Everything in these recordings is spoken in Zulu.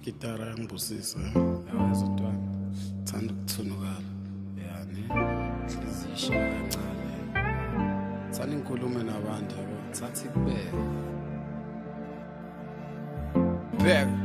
Gitara yangibusisa yawezodwana thanda ukuthunukala yani inhliziyo kancane thanda inkulumo nabantu thatha ikubeke beka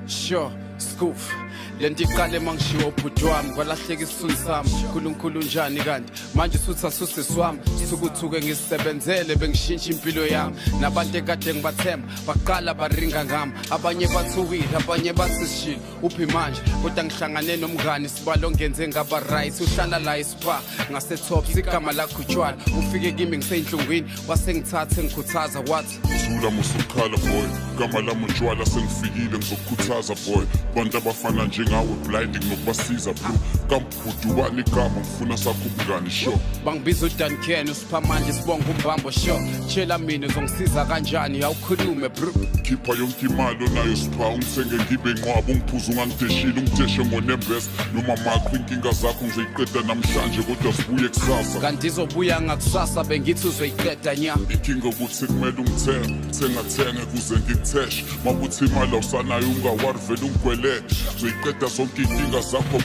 sure Scoof lento iqale mangishiwo ubhuti wami kwalahleka isithunzi sami uNkulunkulu njani kanti manje suthi asusisi wami sukuthuke ngisebenzele bengishintsha impilo yami nabantu ekade ngibathemba baqala baringa ngami abanye bathukile abanye bathishile uphi manje kodwa ngihlangane nomngani sibalo ngenze ngaba right uhlala la ispa ngase top sigama lakho utshwala ufike kimi ngiseyinhlungwini wasengithatha ngikhuthaza wathi thula musukhala boy gama lami utshwala sengifikile ngizokukhuthaza boy bantu abafana njengawe blinding nokubasiza bro kampudubani igama ngifuna sakho ubungani sho bangibiza uDan Ken usipha manje sibonga umbambo sho tshela mina uzongisiza kanjani awukhulume bro khipha yonke imali onayo sipha ungisenge ngibe nqwaba ungiphuza ungangideshile ungideshe ngonembesa noma maqho inkinga zakho ngizoyiqeda namhlanje kodwa sibuye kusasa kanti izobuya ngakusasa bengithi uzoyiqeda nya inkinga ukuthi kumele ungithenge kuze ngikutheshe makuthi imali awusanayo ungawari vele ungigwelete uzoyiqeda zonke inkinga zakho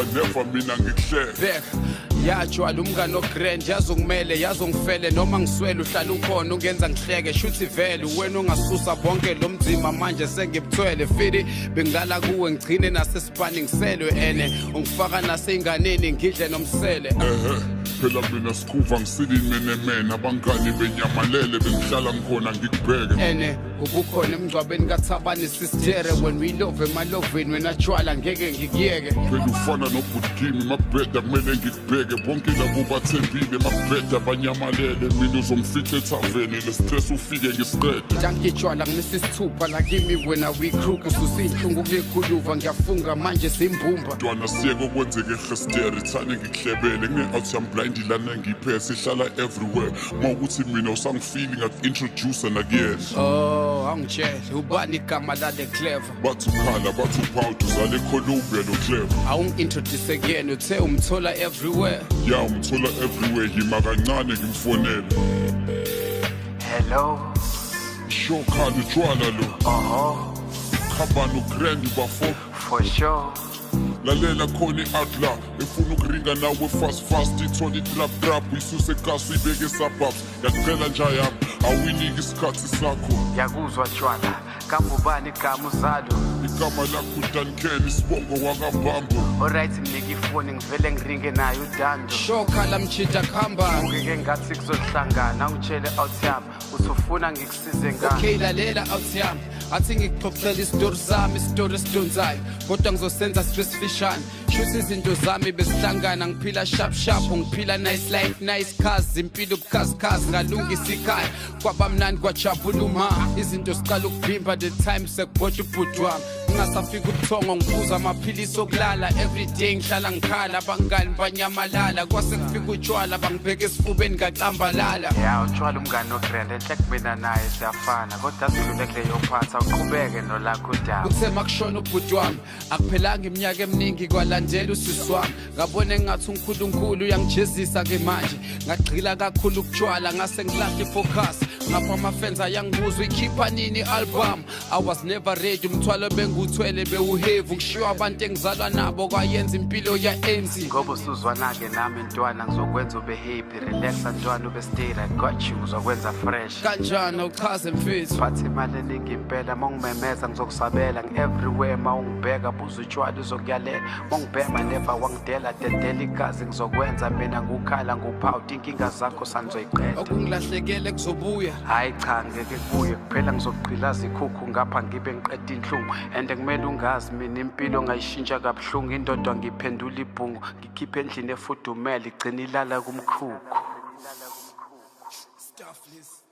never mina ngikuhleke beka yajwala umngane ogrand yazongimele yazongifele noma ngiswele uhlala ukhona ungenza ngihleke shuthi vele wena ungasusa bonke lo mzima manje sengibuthwele fidi bengilala kuwe ngigcine nasesipani ngiselwe ene ungifaka naseyinganeni ngidle nomsele phela mina sikhuva ngisilimenemene abangani benyamalele bengihlala ngikhona ngikubheke ene ubukhona emngcwabeni kaThabani sistere when we love emaloveni wena tshwala ngeke ngikuyeke phela ufana nobudgimi makubheda kumele ngikubheke bonke labo bathembile makubheda banyamalele mina uzongifihla ethaveni lestress ufike ngisiqede ngitshwala nginesisithupha lakimi wena we-crook ususinhlungu kulekhuluva ngiyafunga manje simbumba ntwana siyeke okwenzeke ehesteri thane ngikuhlebele kune-out blind lana ngiphe sihlala everywhere mawukuthi mina usangifili ngaku-introducer nakuyena angitshele ubani igama lale clever bathi ukhala bathi upawuti uzale Columbia no-clever awungi-introduce kuyena uthe umthola everywhere ya umthola everywhere yima kancane ngimfonele hello sho khala utshwala lo khabani ugrand bafo for sure lalela khona i-outlaw efuna ukuringa nawe fast ithole i-trap uyisuse ekasi uyibeke e-suburbs yakucela nja yami awuyiniki isikhathi sakho yakuzwa tshwala kambubani igama uzalo igama lakho uDan Ken isibongo wakambambo alright nginika ifoni ngivele ngiringe nayo uDando shokhala mchita khamba ungeke ngathi kuzohlangana ngitshele out yami usufuna ngikusize ngani okay lalela out yami athi ngikuxoxela isitori sami isitori esidonsayo kodwa ngizosenza stress fishane shuthi izinto zami besihlangana ngiphila sharp ngiphila nice life nice cars impilo ubukhazikhazi ngalungisa ikhaya kwabamnandi kwajabula uma izinto siqala ukubhimba the time sekubhoda ubhuti wami ngingasafika ubuthongo ngibuza amaphilisi okulala everyday ngihlala ngikhala abangani banyamalala kwase kufika utshwala bangibheka esifubeni ngacambalala ya utshwala umngane ogrand enhle kumina naye siyafana kodwa sidlule kuleyo phatha uqhubeke nolakho udaba kuthe makushona ubhuti wami akuphelanga iminyaka eminingi kwalandela usisi wami ngabona ngathi uNkulunkulu uyangijezisa ke manje ngagqila kakhulu ukutshwala ngase ngilahla ifocus ngapha amafans ayangibuza ikhipha nini album I was never ready umthwalo benguthwele bewuheavy ngishiwa abantu engizalwa nabo kwayenza impilo ya enzi ngoba usuzwana-ke nami ntwana ngizokwenza ube happy relaxa ntwana ube stay I got you uzokwenza fresh kanjani uchaze mfethu phatha imali eningi impela mawungimemeza ngizokusabela ngi-everywhere mawungibheka buza utshwala uzokuyalela mawungibhema never wangidela dedela igazi ngizokwenza mina ngukhala nguphawuti inkinga zakho sanizoyiqeda okungilahlekele kuzobuya hayi cha ngeke kubuye kuphela ngizogqilaza ikhukhu ngapha ngibe ngiqeda inhlungu and kumele ungazi mina impilo ngayishintsha kabuhlungu indoda ngiphendula ibhungu ngikhiphe endlini efudumele igcina ilala kumkhukhu stuffless